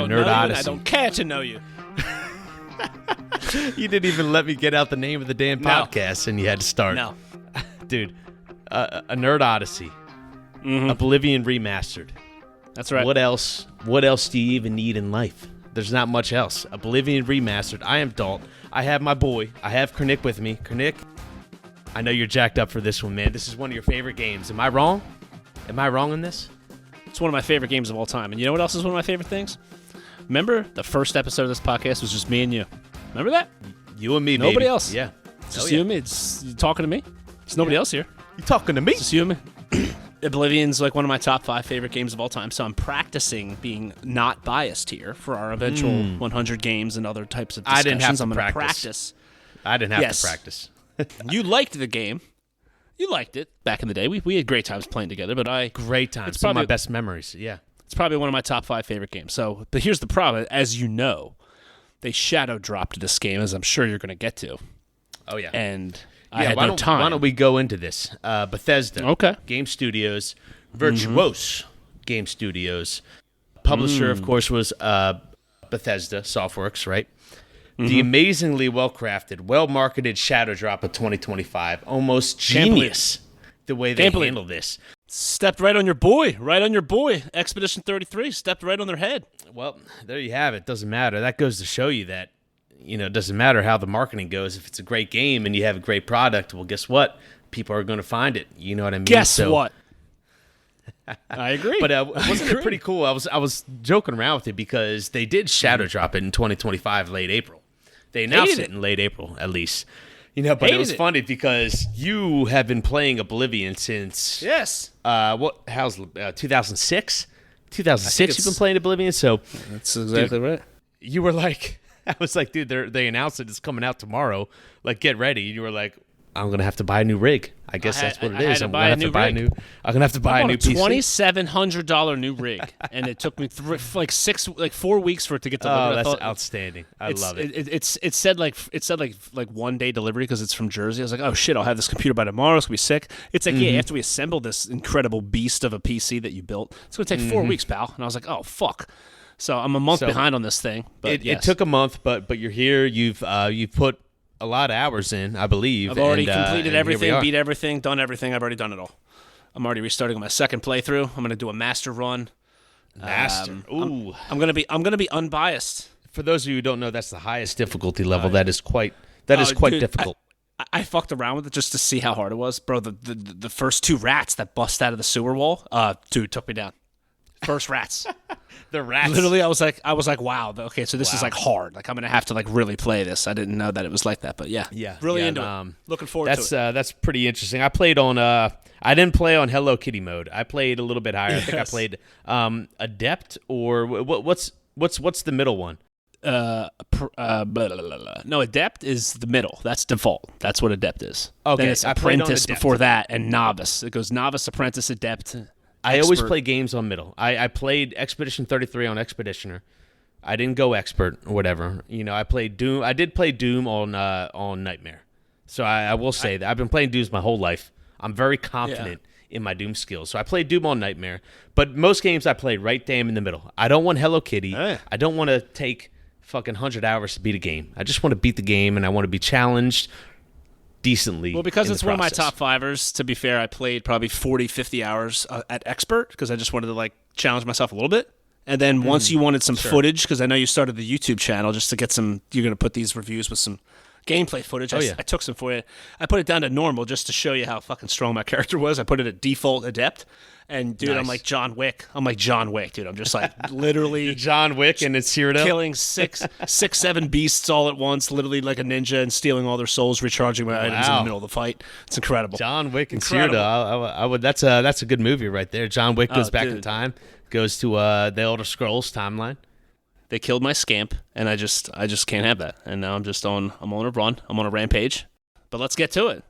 don't know you, and I Odyssey. don't care to know you. You didn't even let me get out the name of the damn podcast, and you had to start. No. Dude, a Nerd Odyssey. Oblivion Remastered. That's right. What else? What else do you even need in life? There's not much else. Oblivion Remastered. I am Dalt. I have my boy. I have Kernick with me. Kernick, I know you're jacked up for this one, man. This is one of your favorite games. Am I wrong? Am I wrong in this? It's one of my favorite games of all time. And you know what else is one of my favorite things? Remember the first episode of this podcast was just me and you. Remember that? You and me, Nobody baby. else. Yeah. It's just you and me. It's you talking to me. It's nobody else here. You talking to me? It's just you and me. Oblivion's like one of my top 5 favorite games of all time, so I'm practicing being not biased here for our eventual 100 games and other types of discussions. I didn't have to I'm gonna practice. I didn't have to practice. You liked the game. You liked it back in the day. We had great times playing together, but Great times. Some of my best memories, yeah. It's probably one of my top 5 favorite games. So, but here's the problem. As you know, they shadow dropped this game, as I'm sure you're going to get to. Oh, yeah. And I had no time. Why don't we go into this? Bethesda. Game Studios. Virtuose Game Studios. Publisher, of course, was Bethesda Softworks, right? The amazingly well-crafted, well-marketed shadow drop of 2025. Almost genius the way they handled this. Stepped right on your boy. Expedition 33 stepped right on their head. Well, there you have it. Doesn't matter. That goes to show you that, it doesn't matter how the marketing goes. If it's a great game and you have a great product, well, guess what? People are going to find it. You know what I mean? Guess what? I agree. But wasn't it pretty cool? I was joking around with it because they did shadow drop it in 2025, late April. They announced it in late April, at least. But it was funny because you have been playing Oblivion since 2006? 2006 you've been playing Oblivion, so that's exactly right. You were like, I was like, dude, they announced it. It's coming out tomorrow. Like, get ready. You were like, I'm gonna have to buy a new rig. I guess that's what it is. I'm gonna have to buy a new PC. $2,700 new rig, and it took me 4 weeks for it to get delivered. Oh, that's outstanding. I love it. It said like 1 day delivery because it's from Jersey. I was like, oh shit, I'll have this computer by tomorrow. It's gonna be sick. It's like after we assemble this incredible beast of a PC that you built, it's gonna take 4 weeks, pal. And I was like, oh fuck. So I'm a month behind on this thing. But it took a month, but you're here. You've put a lot of hours in, I believe. I've already completed everything, beat everything, done everything. I've already done it all. I'm already restarting my second playthrough. I'm going to do a master run. Ooh. I'm going to be unbiased. For those of you who don't know, that's the highest difficulty level. That is quite difficult. I fucked around with it just to see how hard it was, bro. The first 2 rats that bust out of the sewer wall, dude, took me down. First rats. The rats. Literally, I was like, wow. Okay, so this is like hard. Like I'm gonna have to like really play this. I didn't know that it was like that, but yeah, really into it. Looking forward to it. That's pretty interesting. I played on. I didn't play on Hello Kitty mode. I played a little bit higher. I think I played Adept or what's the middle one? Blah, blah, blah, blah. No, Adept is the middle. That's default. That's what Adept is. Okay, then it's Apprentice before that, and Novice. It goes Novice, Apprentice, Adept. I always play games on middle. I played Expedition 33 on Expeditioner. I didn't go Expert or whatever. I played Doom. I did play Doom on Nightmare. So I will say that I've been playing Dooms my whole life. I'm very confident in my Doom skills. So I played Doom on Nightmare. But most games I played right damn in the middle. I don't want Hello Kitty. I don't want to take fucking 100 hours to beat a game. I just want to beat the game, and I want to be challenged decently. Well, because it's one of my top 5ers, to be fair, I played probably 40, 50 hours at Expert because I just wanted to like challenge myself a little bit. And then once you wanted some footage, because I know you started the YouTube channel just to get some, you're going to put these reviews with some gameplay footage. I took some for you. I put it down to normal just to show you how fucking strong my character was. I put it at default Adept. And, dude, nice. I'm like John Wick. Dude. I'm just like literally John Wick and it's Cyrodiil. Killing six, 7 beasts all at once, literally like a ninja, and stealing all their souls, recharging my items in the middle of the fight. It's incredible. John Wick and Cyrodiil. I would. That's a good movie right there. John Wick goes back in time, goes to the Elder Scrolls timeline. They killed my scamp, and I just can't have that. And now I'm on a run. I'm on a rampage. But let's get to it.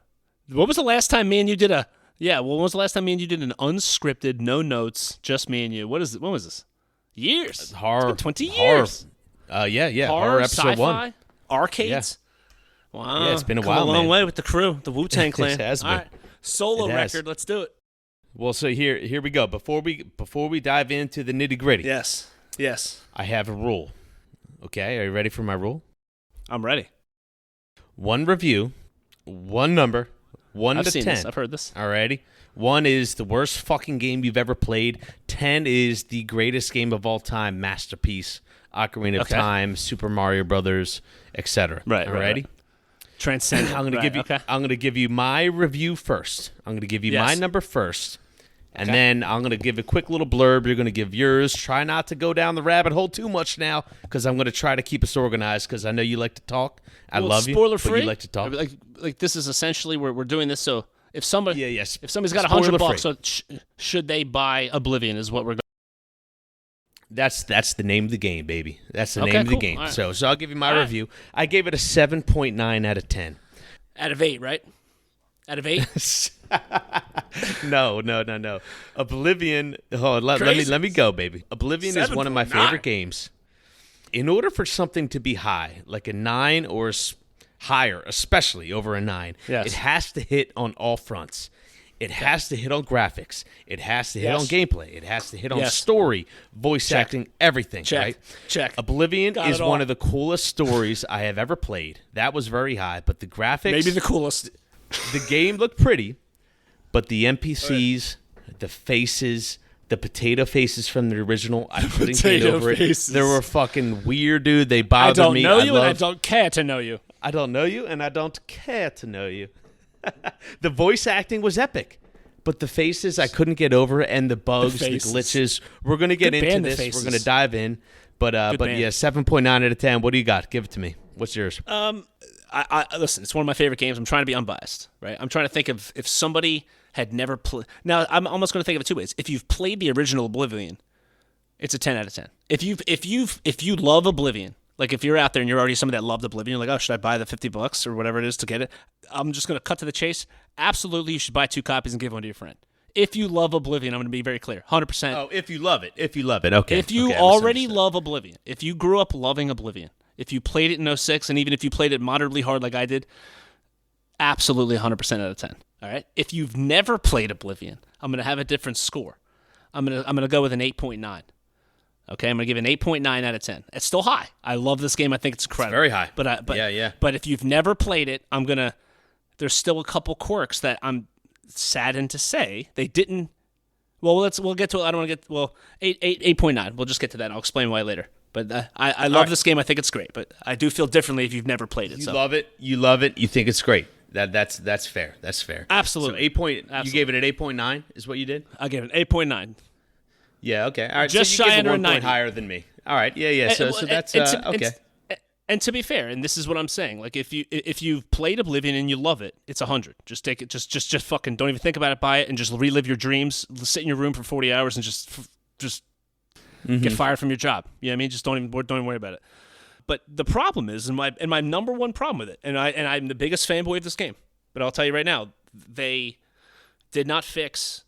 What was the last time me and you did a... Yeah, well, when was the last time me and you did an unscripted, no notes, just me and you? When was this? Years. Horror. It's been 20 years. Yeah. Horror episode sci-fi, 1. Arcades. Yeah. Wow. Yeah, it's been a Come while, a long man. way with the crew, the Wu-Tang Clan. It has been. All right. Solo record, let's do it. Well, so here we go. Before we dive into the nitty-gritty. Yes. Yes. I have a rule. Okay, are you ready for my rule? I'm ready. 1 review, 1 number, 1 I've to seen 10. this. I've heard this. Alrighty. 1 is the worst fucking game you've ever played. 10 is the greatest game of all time, masterpiece, Ocarina of Time, Super Mario Brothers, etc. Right. Alrighty. Transcendent. I'm gonna give you my review first. I'm gonna give you my number first. And then I'm going to give a quick little blurb. You're going to give yours. Try not to go down the rabbit hole too much now, because I'm going to try to keep us organized, because I know you like to talk. I love you, spoiler but free. you like to talk. Like this is essentially we're doing this. So if somebody, if somebody's got Spoiler-free. $100, so should they buy Oblivion? Is what we're going. That's the name of the game, baby. That's the name of the cool. game. Right. So I'll give you my review. I gave it a 7.9 out of 10. Out of 8, right? Out of 8. No. Oblivion. Let me go, baby. Oblivion is one of my favorite games. In order for something to be high, like a 9 or higher, especially over a 9, it has to hit on all fronts. It has to hit on graphics. It has to hit on gameplay. It has to hit on story, voice acting, everything. Right? Check. Oblivion is one of the coolest stories I have ever played. That was very high, but the graphics, maybe the coolest. The game looked pretty, but the NPCs, the faces, the potato faces from the original, I couldn't get over it. They were fucking weird, dude. They bothered me. I don't know you, and I don't care to know you. I don't know you, and I don't care to know you. The voice acting was epic, but the faces I couldn't get over, and the bugs, the glitches. We're gonna get into this. We're gonna dive in, but yeah, 7.9 out of 10. What do you got? Give it to me. What's yours? I listen. It's one of my favorite games. I'm trying to be unbiased, right? I'm trying to think of if somebody had never played. Now I'm almost going to think of it 2 ways. If you've played the original Oblivion, it's a 10 out of 10. If you love Oblivion, like if you're out there and you're already somebody that loved Oblivion, you're like, oh, should I buy the $50 or whatever it is to get it? I'm just going to cut to the chase. Absolutely, you should buy 2 copies and give one to your friend. If you love Oblivion, I'm going to be very clear, 100%. Oh, if you love it. Okay. If you already love Oblivion, if you grew up loving Oblivion, if you played it in 06, and even if you played it moderately hard like I did, absolutely 100% out of 10. All right. If you've never played Oblivion, I'm going to have a different score. I'm going to go with an 8.9. Okay, I'm going to give it an 8.9 out of 10. It's still high. I love this game. I think it's incredible. It's very high. But if you've never played it, there's still a couple quirks that I'm saddened to say they didn't. Well, we'll get to it. I don't want to get 8.9. We'll just get to that. I'll explain why later. But I love this game. I think it's great. But I do feel differently if you've never played it. You love it. You think it's great. That's fair. That's fair. Absolutely. So 8 point. You gave it an 8.9 is what you did? I gave it an 8.9. Yeah. Okay. All right. Just so you shy give it under 1 point 90. higher than me. All right. Yeah. So that's okay. And to be fair, and this is what I'm saying, like if you've played Oblivion and you love it, it's 100. Just take it. Just fucking don't even think about it. Buy it and just relive your dreams. Sit in your room for 40 hours and just get fired from your job. You know what I mean? Just don't even worry about it. But the problem is, and my number one problem with it, and I'm the biggest fanboy of this game, but I'll tell you right now, they did not fix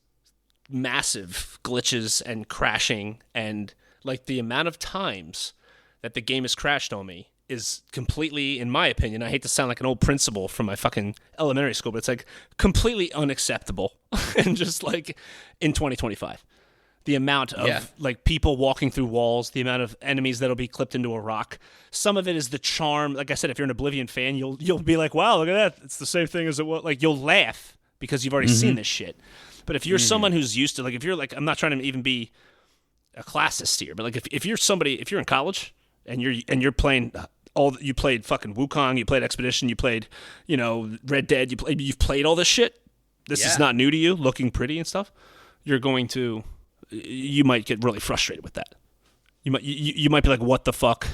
massive glitches and crashing, and like the amount of times that the game has crashed on me is completely, in my opinion, I hate to sound like an old principal from my fucking elementary school, but it's like completely unacceptable. And just like in 2025. The amount of like people walking through walls, the amount of enemies that'll be clipped into a rock. Some of it is the charm. Like I said, if you're an Oblivion fan, you'll be like, "Wow, look at that! It's the same thing as it was." Like you'll laugh because you've already seen this shit. But if you're someone who's used to, like, if you're like, I'm not trying to even be a classist here, but like if you're in college and you're playing you played fucking Wukong, you played Expedition, you played Red Dead, you've played all this shit. This is not new to you, looking pretty and stuff. You might get really frustrated with that. You might be like, what the fuck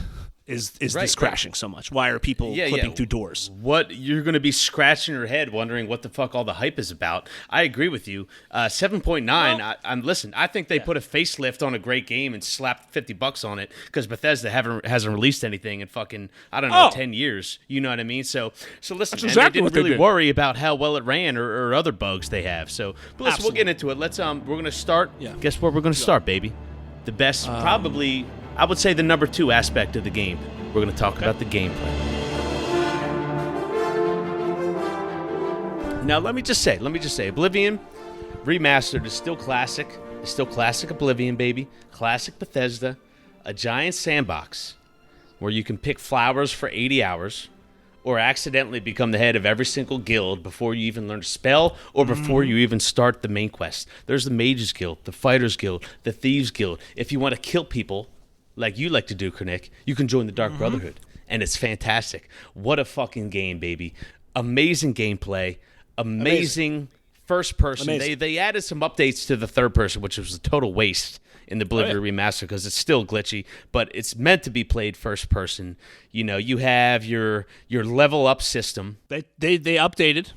is this crashing so much? Why are people clipping through doors? What, you're going to be scratching your head wondering what the fuck all the hype is about. I agree with you. 7.9. Listen. I think they put a facelift on a great game and slapped $50 on it because Bethesda hasn't released anything in fucking 10 years. You know what I mean? So listen. That's exactly and they didn't really worry about how well it ran or other bugs they have. So, but listen, we'll get into it. Let's we're going to start. Yeah. Guess where we're going to start, baby? The best, probably. I would say the number 2 aspect of the game. We're going to talk about the gameplay. Now, let me just say, Oblivion Remastered is still classic. It's still classic Oblivion, baby. Classic Bethesda. a giant sandbox where you can pick flowers for 80 hours or accidentally become the head of every single guild before you even learn to spell or before you even start the main quest. There's the Mages Guild, the Fighters Guild, the Thieves Guild. If you want to kill people like you like to do, Kernick, you can join the Dark Brotherhood, and it's fantastic. What a fucking game, baby. Amazing gameplay, amazing first person. They added some updates to the third person, which was a total waste in the Oblivion remaster because it's still glitchy, but it's meant to be played first person. You know, you have your level up system. They updated,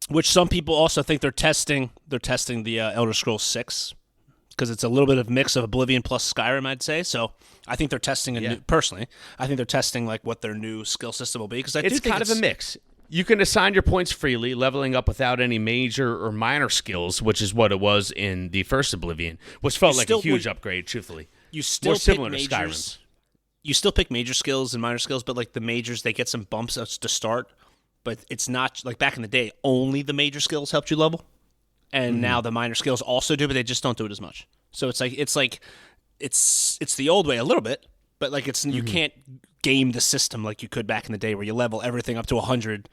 which some people also think they're testing. They're testing the Elder Scrolls 6 because it's a little bit of mix of Oblivion plus Skyrim, I'd say. So I think they're testing personally. I think they're testing like what their new skill system will be because it's kind of a mix. You can assign your points freely, leveling up without any major or minor skills, which is what it was in the first Oblivion, which felt like a huge upgrade, truthfully. You still more similar pick to Skyrim. You still pick major skills and minor skills, but like the majors, they get some bumps to start. But it's not like back in the day, only the major skills helped you level, and now the minor skills also do, but they just don't do it as much. So it's the old way a little bit, but like you can't game the system like you could back in the day where you level everything up to 100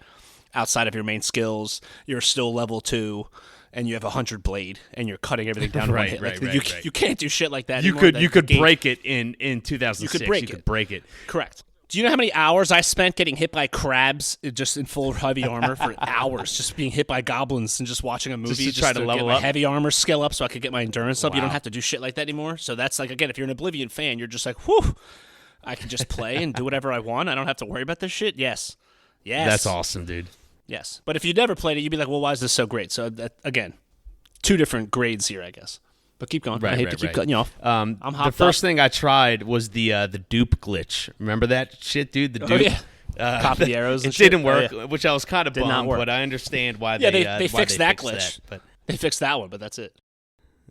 outside of your main skills. You're still level 2 and you have 100 blade and you're cutting everything down to one hit. You can't do shit like that anymore. You could break it in 2006. You could break it. Correct. Do you know how many hours I spent getting hit by crabs just in full heavy armor for hours, just being hit by goblins and just watching a movie just to try to level get my up heavy armor skill up so I could get my endurance up? You don't have to do shit like that anymore. So that's like, again, if you're an Oblivion fan, you're just like, whew, I can just play and do whatever I want. I don't have to worry about this shit. Yes. That's awesome, dude. Yes. But if you never played it, you'd be like, well, why is this so great? So, again, two different grades here, I guess. But keep going. I hate to keep cutting you off. I'm hopped The first thing I tried was the dupe glitch. Remember that shit, dude? The dupe? Oh, yeah. Copy the arrows and shit. It didn't work, which I was kind of bummed, but I understand why they fixed that glitch. They fixed that one, but that's it.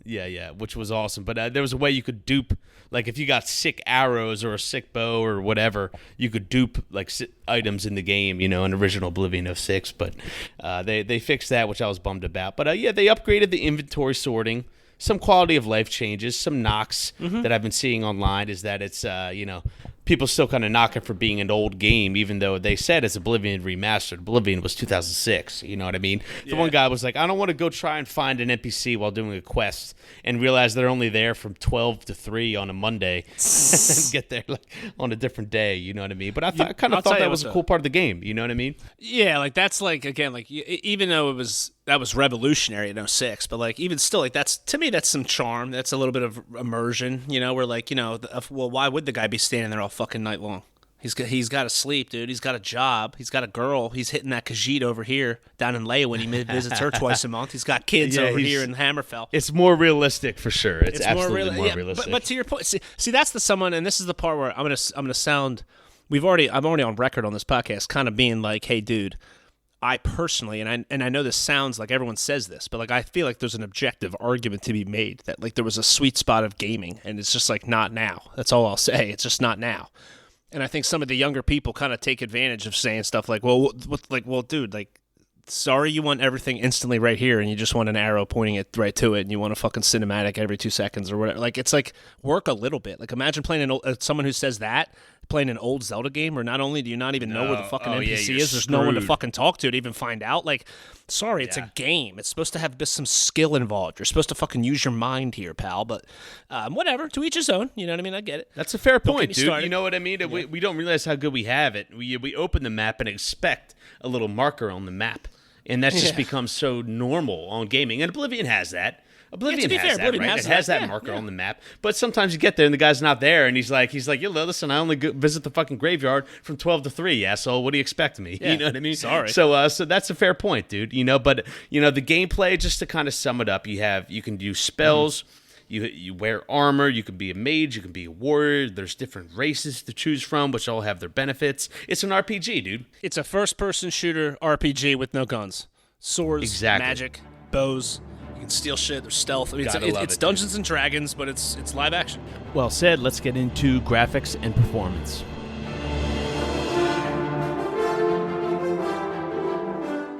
Yeah, which was awesome. But there was a way you could dupe, like if you got sick arrows or a sick bow or whatever, you could dupe like items in the game, in original Oblivion of 6. But they fixed that, which I was bummed about. But they upgraded the inventory sorting. Some quality of life changes, some knocks that I've been seeing online is that it's, people still kind of knock it for being an old game, even though they said it's Oblivion Remastered. Oblivion was 2006, you know what I mean? Yeah. The one guy was like, I don't want to go try and find an NPC while doing a quest and realize they're only there from 12 to 3 on a Monday and get there like on a different day, you know what I mean? But I kind of thought that was a cool part of the game, you know what I mean? Yeah, like that's like, again, like even though that was revolutionary in 06, but like even still, like that's, to me, that's some charm. That's a little bit of immersion, where like, well, why would the guy be standing there all fucking night long? He's got to sleep, dude. He's got a job. He's got a girl. He's hitting that Khajiit over here down in Leia when he visits her twice a month. He's got kids over here in Hammerfell. It's more realistic for sure. It's absolutely more realistic. But to your point, see, that's and this is the part where I'm gonna sound. I'm already on record on this podcast, kind of being like, hey, dude. I personally, and I know this sounds like everyone says this, but like I feel like there's an objective argument to be made that like there was a sweet spot of gaming, and it's just like not now. That's all I'll say. It's just not now. And I think some of the younger people kind of take advantage of saying stuff like, well, dude, like, sorry you want everything instantly right here, and you just want an arrow pointing it right to it, and you want a fucking cinematic every 2 seconds or whatever. Like, it's like, work a little bit. Like, imagine playing someone who says that, playing an old Zelda game, where not only do you not even know where the fucking NPC is, there's no one to fucking talk to even find out. Like, sorry, it's a game. It's supposed to have some skill involved. You're supposed to fucking use your mind here, pal. But whatever, to each his own. You know what I mean? I get it. That's a fair point, dude. Started. You know what I mean? Yeah. We don't realize how good we have it. We open the map and expect a little marker on the map. And that's just become so normal on gaming. And Oblivion has that. Oblivion has that, right? It has that marker on the map. But sometimes you get there and the guy's not there, and he's like, yo, listen, I only visit the fucking graveyard from 12 to 3, asshole. What do you expect of me? Yeah. You know what I mean? Sorry. So that's a fair point, dude. But the gameplay, just to kind of sum it up, you can do spells. You wear armor, you can be a mage, you can be a warrior, there's different races to choose from, which all have their benefits. It's an RPG, dude. It's a first-person shooter RPG with no guns. Swords, magic, bows, you can steal shit, there's stealth. I mean, it's Dungeons & Dragons, but it's live action. Well said, let's get into graphics and performance.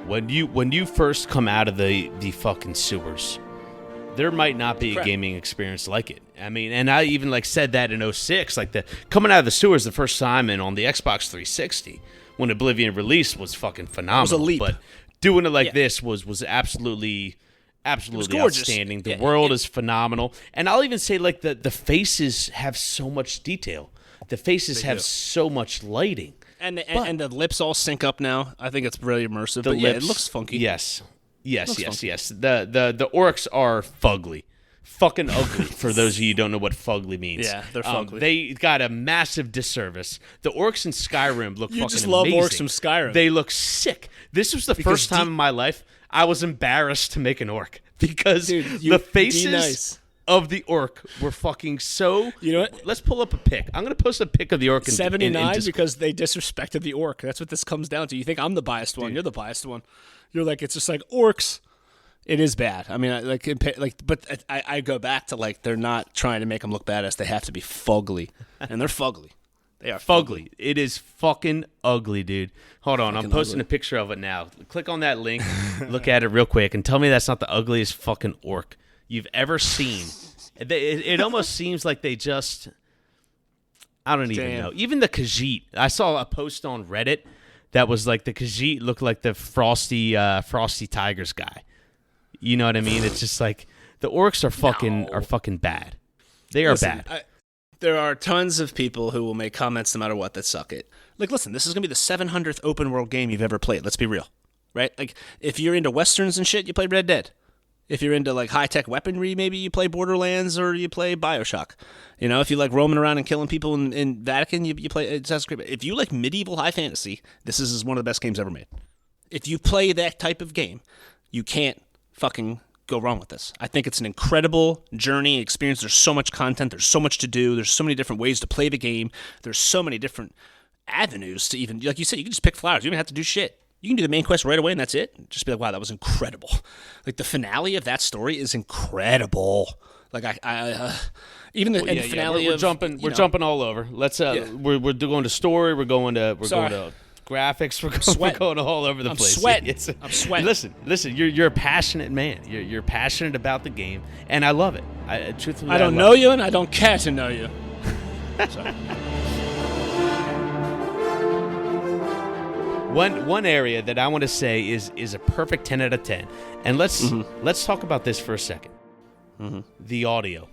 When you first come out of the fucking sewers, there might not be a gaming experience like it. I mean, and I even like said that in '06, like the coming out of the sewers the first time and on the Xbox 360 when Oblivion released was fucking phenomenal. It was a leap. But doing it like this was absolutely outstanding. The world is phenomenal. And I'll even say like the faces have so much detail. The faces have so much lighting. And the lips all sync up now. I think it's really immersive. But it looks funky. Yes. The orcs are fugly. Fucking ugly, for those of you who don't know what fugly means. Yeah, they're fugly. They got a massive disservice. The orcs in Skyrim look fucking amazing. You just love orcs from Skyrim. They look sick. This was the first time in my life I was embarrassed to make an orc because the faces of the orc were fucking so... You know what? Let's pull up a pic. I'm going to post a pic of the orc. 79 because they disrespected the orc. That's what this comes down to. You think I'm the biased one. You're the biased one. You're like, it's just like orcs. It is bad. I mean, but I go back to like they're not trying to make them look badass. They have to be fugly, and they're fugly. They are fugly. It is fucking ugly, dude. Hold on, I'm posting a picture of it now. Click on that link, look at it real quick, and tell me that's not the ugliest fucking orc you've ever seen. It almost seems like they just... I don't even know. Even the Khajiit. I saw a post on Reddit that was like the Khajiit looked like the Frosty Tigers guy. You know what I mean? It's just like the orcs are fucking bad. They are bad. There are tons of people who will make comments no matter what that suck it. Like, listen, this is going to be the 700th open world game you've ever played. Let's be real, right? Like, if you're into westerns and shit, you play Red Dead. If you're into like high-tech weaponry, maybe you play Borderlands or you play BioShock. You know, if you like roaming around and killing people in Vatican, you play Assassin's Creed. If you like medieval high fantasy, this is one of the best games ever made. If you play that type of game, you can't fucking go wrong with this. I think it's an incredible journey experience. There's so much content. There's so much to do. There's so many different ways to play the game. There's so many different avenues to even, like you said, you can just pick flowers. You don't even have to do shit. You can do the main quest right away and that's it. Just be like, wow, that was incredible. Like the finale of that story is incredible. Like I even the finale we're jumping all over. Let's we're going to story. We're going to graphics. We're going all over the place. I'm sweating. Listen. You're a passionate man. You're passionate about the game, and I love it. Truthfully, I don't know you, and I don't care to know you. Sorry. One area that I want to say is a perfect 10 out of 10, and let's talk about this for a second. The audio,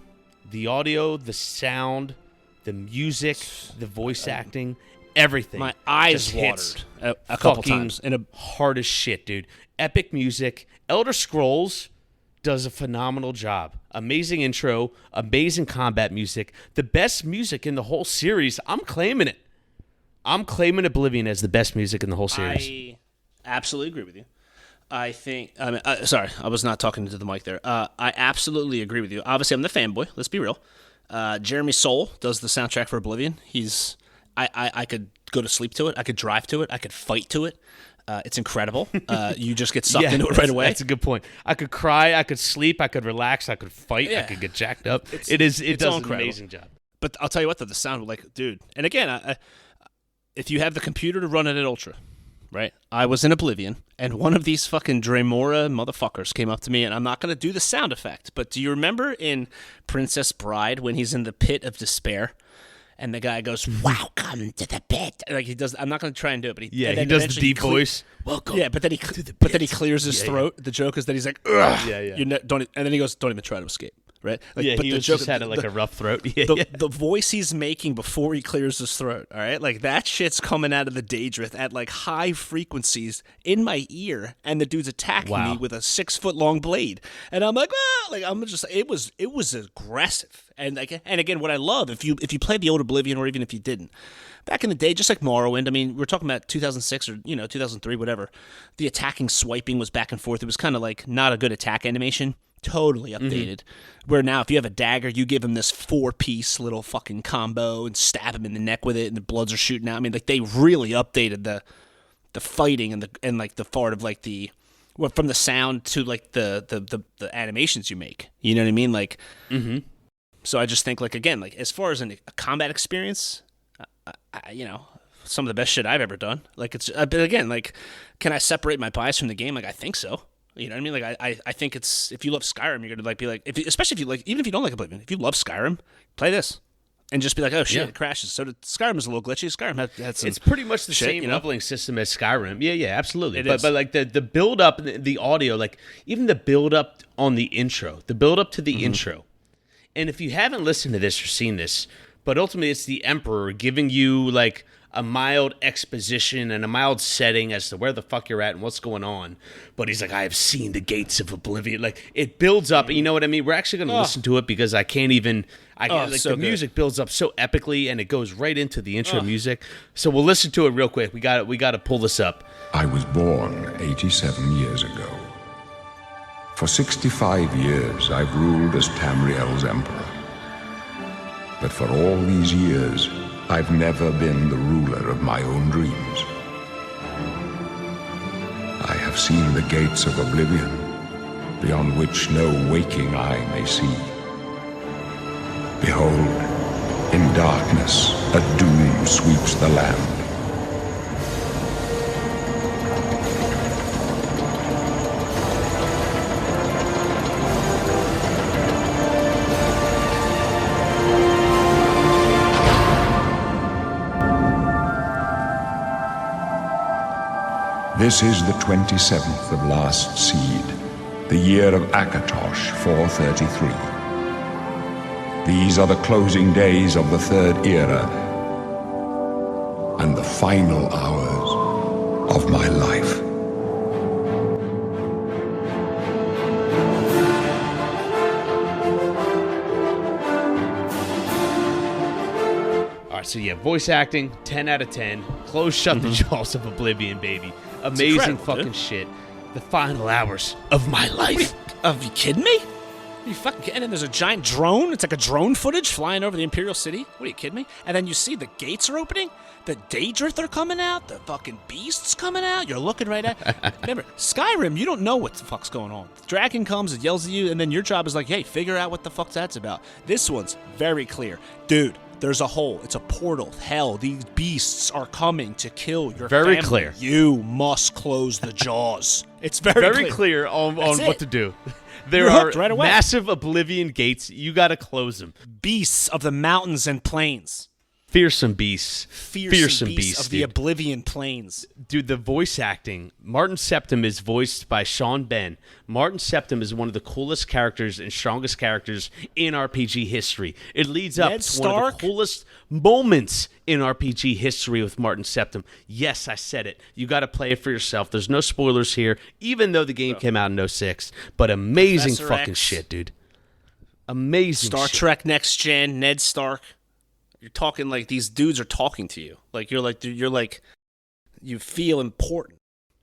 the sound, the music, the voice acting. Everything. My eyes watered a couple times. Hard as shit, dude. Epic music. Elder Scrolls does a phenomenal job. Amazing intro. Amazing combat music. The best music in the whole series. I'm claiming it. I'm claiming Oblivion as the best music in the whole series. I absolutely agree with you. I think... sorry, I was not talking to the mic there. I absolutely agree with you. Obviously, I'm the fanboy. Let's be real. Jeremy Soule does the soundtrack for Oblivion. I could go to sleep to it. I could drive to it. I could fight to it. It's incredible. You just get sucked into it right away. That's a good point. I could cry. I could sleep. I could relax. I could fight. I could get jacked up. It does an amazing job. But I'll tell you what, though, the sound, like, dude. And again, if you have the computer to run it at Ultra, right? I was in Oblivion, and one of these fucking Dremora motherfuckers came up to me, and I'm not going to do the sound effect, but do you remember in Princess Bride when he's in the pit of despair? And the guy goes, "Welcome to the pit." Like he does. I'm not going to try and do it, but he does the deep voice. Welcome. Yeah, but then he clears his throat. The joke is that he's like, "Ugh." And then he goes, "Don't even try to escape." Right? But he just had a rough throat. The voice he's making before he clears his throat. All right, like that shit's coming out of the Daedrith at like high frequencies in my ear, and the dude's attacking me with a 6-foot long blade, and I'm like, it was aggressive, and again, what I love if you played the old Oblivion, or even if you didn't, back in the day, just like Morrowind. I mean, we're talking about 2006 or 2003, whatever. The attacking swiping was back and forth. It was kind of like not a good attack animation. Totally updated. Where now, if you have a dagger, you give him this 4-piece little fucking combo and stab him in the neck with it, and the bloods are shooting out. I mean, like they really updated the fighting and like the part of like from the sound to like the animations you make. You know what I mean? Like, so I just think like again, like as far as a combat experience, some of the best shit I've ever done. Like it's, but again, like, can I separate my bias from the game? Like I think so. You know what I mean? Like I think it's if you love Skyrim, you're gonna like be like especially if you like even if you don't like Oblivion, if you love Skyrim, play this. And just be like, oh shit, it crashes. So Skyrim is a little glitchy. Skyrim had some. It's pretty much the same leveling system as Skyrim. Yeah, absolutely. But like the build up, the audio, like even the build up on the intro, the build up to the intro. And if you haven't listened to this or seen this, but ultimately it's the Emperor giving you like a mild exposition and a mild setting as to where the fuck you're at and what's going on. But he's like, I have seen the gates of Oblivion. Like it builds up. You know what I mean? We're actually going to listen to it because I can't even. The music builds up so epically and it goes right into the intro music. So we'll listen to it real quick. We got to pull this up. I was born 87 years ago. For 65 years, I've ruled as Tamriel's emperor. But for all these years, I've never been the ruler of my own dreams. I have seen the gates of Oblivion, beyond which no waking eye may see. Behold, in darkness, a doom sweeps the land. This is the 27th of last seed, the year of Akatosh 433. These are the closing days of the third era and the final hours of my life. All right, so yeah, voice acting, 10 out of 10. Shut the jaws of Oblivion, baby. Amazing fucking shit. The final hours of my life. Are you kidding me? Are you fucking kidding? And then there's a giant drone. It's like a drone footage flying over the Imperial City. What are you kidding me? And then you see the gates are opening. The Daedrith are coming out. The fucking beasts coming out. You're looking right at. Remember, Skyrim, you don't know what the fuck's going on. The dragon comes, it yells at you, and then your job is like, hey, figure out what the fuck that's about. This one's very clear. Dude. There's a hole. It's a portal. Hell, these beasts are coming to kill your family. Very clear. You must close the jaws. It's very clear on what to do. There are right massive Oblivion gates. You got to close them. Beasts of the mountains and plains. Fearsome beasts. Fearsome beasts of the Oblivion plains. Dude, the voice acting. Martin Septim is voiced by Sean Ben. Martin Septim is one of the coolest characters and strongest characters in RPG history. It leads up to one of the coolest moments in RPG history with Martin Septim. Yes, I said it. You got to play it for yourself. There's no spoilers here, even though the game came out in 06. But amazing Professor fucking X. Shit, dude. Amazing Star Trek Next Gen, Ned Stark. You're talking like these dudes are talking to you. Like you feel important.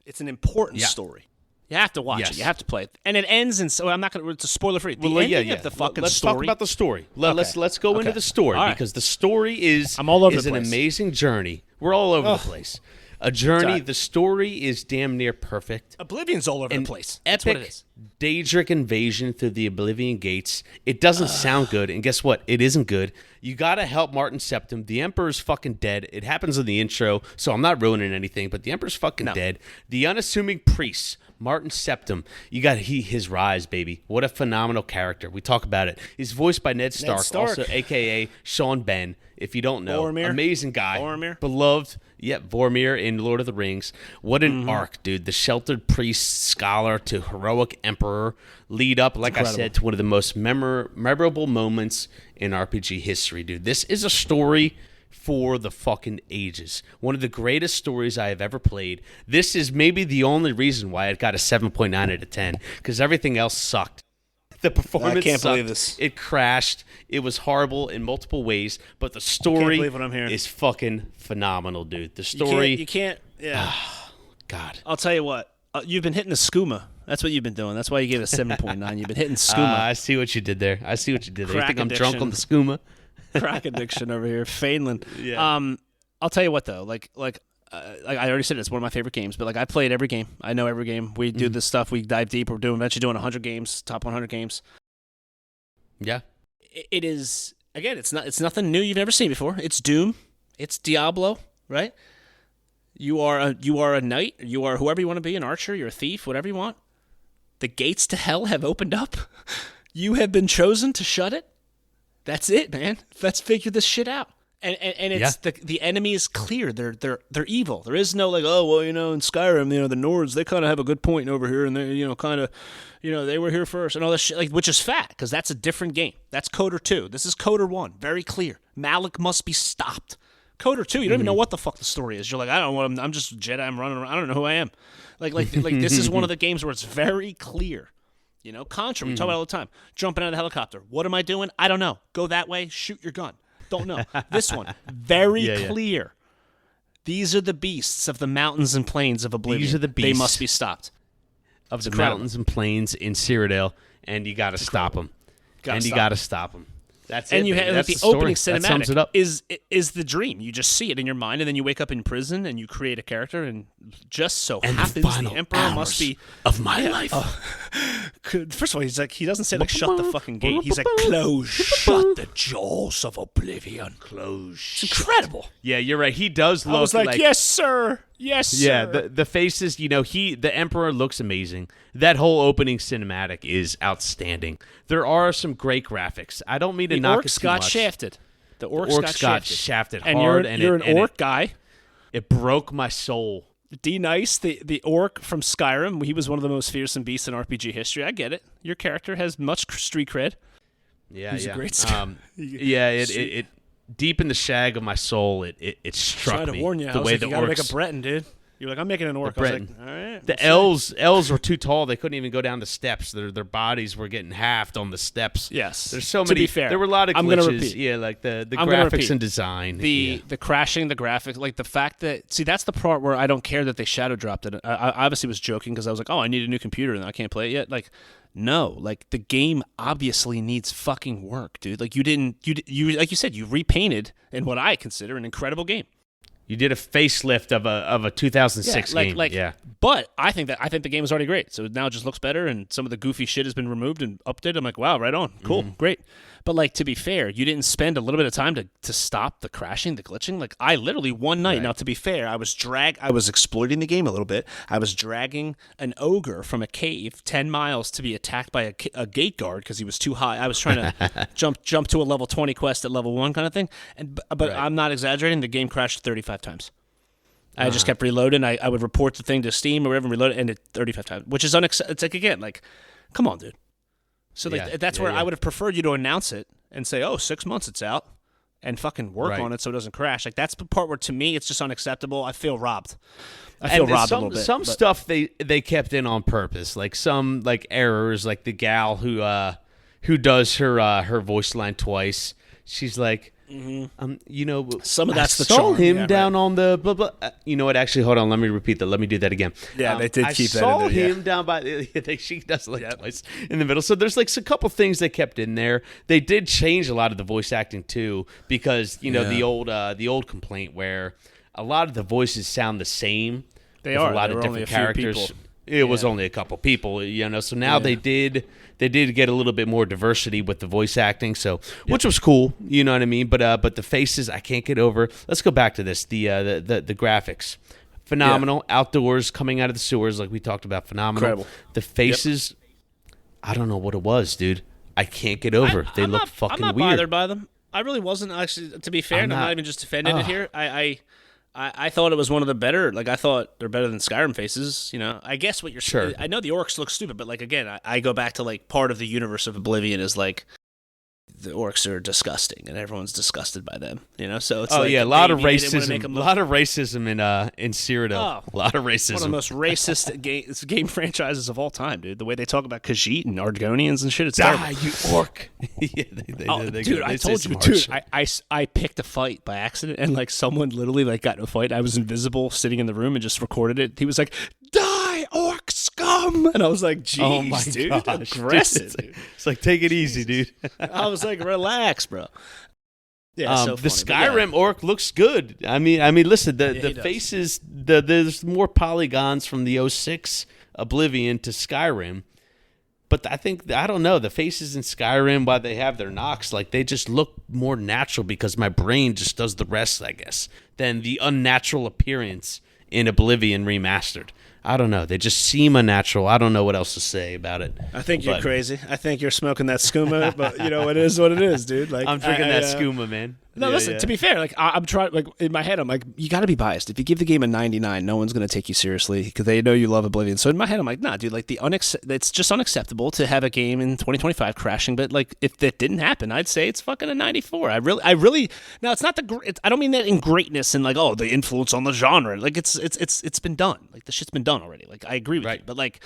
It's an important story. You have to watch it. You have to play it. And it ends in, so I'm not going to, it's a spoiler free. The ending of the fucking let's story. Talk about the story. Let's go into the story because the story is, I'm all over the place. An amazing journey. We're all over the place. A journey. The story is damn near perfect. Oblivion's all over the place. That's what it is. Daedric invasion through the Oblivion gates. It doesn't sound good, and guess what? It isn't good. You gotta help Martin Septim. The Emperor's fucking dead. It happens in the intro, so I'm not ruining anything. But the Emperor's fucking dead. The unassuming priest, Martin Septim. You got his rise, baby. What a phenomenal character. We talk about it. He's voiced by Ned Stark. Also AKA Sean Ben. If you don't know, Boromir. Amazing guy, Boromir. Beloved. Boromir in Lord of the Rings. What an arc, dude. The sheltered priest, scholar to heroic emperor lead up, like I said, to one of the most memorable moments in RPG history, dude. This is a story for the fucking ages. One of the greatest stories I have ever played. This is maybe the only reason why it got a 7.9 out of 10, because everything else sucked. The performance I can't sucked. believe this. It crashed. It was horrible in multiple ways, but the story is fucking phenomenal, dude. The story... You can't yeah. God. I'll tell you what. You've been hitting the skooma. That's what you've been doing. That's why you gave it a 7.9. You've been hitting skooma. I see what you did there. You think I'm drunk on the skooma? Crack addiction over here. Fainland. Yeah. I'll tell you what, though. Like I already said, it's one of my favorite games. But like I played every game. I know every game. We do this stuff. We dive deep. We're eventually doing 100 games, top 100 games. Yeah. It is, again, it's nothing new you've never seen before. It's Doom. It's Diablo, right? You are a knight. You are whoever you want to be, an archer. You're a thief, whatever you want. The gates to hell have opened up. You have been chosen to shut it. That's it, man. Let's figure this shit out. And it's the enemy is clear. They're evil. There is no like, oh well, in Skyrim, the Nords, they kind of have a good point over here, and they kind of, they were here first and all this shit, like, which is fat because that's a different game. That's Coder 2. This is Coder 1. Very clear. Malik must be stopped. Coder 2, you don't even know what the fuck the story is. You're like, I don't know. I'm just a Jedi. I'm running around. I don't know who I am. Like this is one of the games where it's very clear. Contra, we talk about it all the time. Jumping out of the helicopter. What am I doing? I don't know. Go that way. Shoot your gun. Don't know. This one, very clear. These are the beasts of the mountains and plains of Oblivion. These are the beasts. They must be stopped. Of the mountains and plains in Cyrodiil, and you got to stop them. You got to stop them. That's it. And you have the opening cinematic it is the dream. You just see it in your mind, and then you wake up in prison, and you create a character, and just so happens the Emperor must be of my life. First of all, he's like, he doesn't say like shut the fucking gate. He's like, shut the jaws of Oblivion. It's incredible. Yeah, you're right. He does look. I was like, yes, sir. Yes, sir. Yeah, the faces. The Emperor looks amazing. That whole opening cinematic is outstanding. There are some great graphics. I don't mean to knock it too much. The orcs got shafted. The orcs got shafted and hard. You're an orc guy. It broke my soul. D-Nice, the orc from Skyrim, he was one of the most fearsome beasts in RPG history. I get it. Your character has much street cred. Yeah, He's a great it deep in the shag of my soul, it struck me. I tried to warn you. The way the you gotta make a Breton, dude. You're like, I'm making an orc. I was like, all right. The elves were too tall. They couldn't even go down the steps. Their bodies were getting halved on the steps. Yes. There's so many. To be fair, there were a lot of glitches. I'm gonna repeat. Yeah, like the graphics and design. The crashing, the graphics, like the fact that, see, that's the part where I don't care that they shadow dropped it. I obviously was joking because I was like, oh, I need a new computer and I can't play it yet. Like, no, like the game obviously needs fucking work, dude. Like you like you said, you repainted in what I consider an incredible game. You did a facelift of a 2006 game. But I think the game is already great. So now it just looks better, and some of the goofy shit has been removed and updated. I'm like, wow, right on, cool, great. But like, to be fair, you didn't spend a little bit of time to stop the crashing, the glitching. Like I literally one night. Right. Now, to be fair, I was exploiting the game a little bit. I was dragging an ogre from a cave 10 miles to be attacked by a gate guard because he was too high. I was trying to jump to a level 20 quest at level 1 kind of thing. But right. I'm not exaggerating. The game crashed 35 times. I just kept reloading. I would report the thing to Steam or whatever and reload it, and it 35 times, which is unacceptable. It's like, again, like, come on, dude. So like that's where I would have preferred you to announce it and say, oh, 6 months it's out, and fucking work on it so it doesn't crash. Like, that's the part where, to me, it's just unacceptable. I feel robbed. I feel robbed a little bit. Some stuff they kept in on purpose, like some like errors, like the gal who does her voice line twice. She's like, some of that's the charm. I saw him down right. on the blah blah. You know what? Actually, hold on. Let me repeat that. Let me do that again. Yeah, they did keep that in there. I saw him down by. She does like twice in the middle. So there's like a couple things they kept in there. They did change a lot of the voice acting too, because the old complaint where a lot of the voices sound the same. They are a lot of different characters. It was only a couple people, So now they did get a little bit more diversity with the voice acting, so which was cool, you know what I mean? But the faces I can't get over. Let's go back to this. The graphics, phenomenal. Outdoors, coming out of the sewers, like we talked about, phenomenal. Incredible. The faces, I don't know what it was, dude. I can't get over. They look fucking weird. I'm not bothered by them. I really wasn't, actually. To be fair, I'm not even just defending it here. I thought it was one of the better. Like, I thought they're better than Skyrim faces. I guess what you're saying. I know the orcs look stupid, but like, again, I go back to like part of the universe of Oblivion is like the orcs are disgusting and everyone's disgusted by them. So it's a lot of racism. A lot of racism in Cyrodiil. A lot of racism. One of the most racist game franchises of all time, dude. The way they talk about Khajiit and Argonians and shit, it's terrible. You orc. Dude, I told you, dude. I picked a fight by accident, and like someone literally like got in a fight. I was invisible, sitting in the room, and just recorded it. He was like, "Die, orc scum!" And I was like, "Jeez, oh my dude, gosh, aggressive." Dude. It's like, take it easy, dude. I was like, relax, bro. Yeah, so funny. The Skyrim orc looks good. I mean, listen, the faces, there's more polygons from the 06 Oblivion to Skyrim. But I don't know, the faces in Skyrim, while they have their knocks, like they just look more natural because my brain just does the rest, I guess, than the unnatural appearance in Oblivion Remastered. I don't know. They just seem unnatural. I don't know what else to say about it. I think you're crazy. I think you're smoking that skooma, but it is what it is, dude. Like I'm drinking that skooma, man. No, listen. To be fair, like I'm trying. Like in my head, I'm like, you got to be biased. If you give the game a 99, no one's gonna take you seriously because they know you love Oblivion. So in my head, I'm like, nah, dude. Like it's just unacceptable to have a game in 2025 crashing. But like, if that didn't happen, I'd say it's fucking a 94. I really. Now it's not I don't mean that in greatness and like, oh, the influence on the genre. Like it's been done. Like the shit's been done already. Like I agree with you, but like.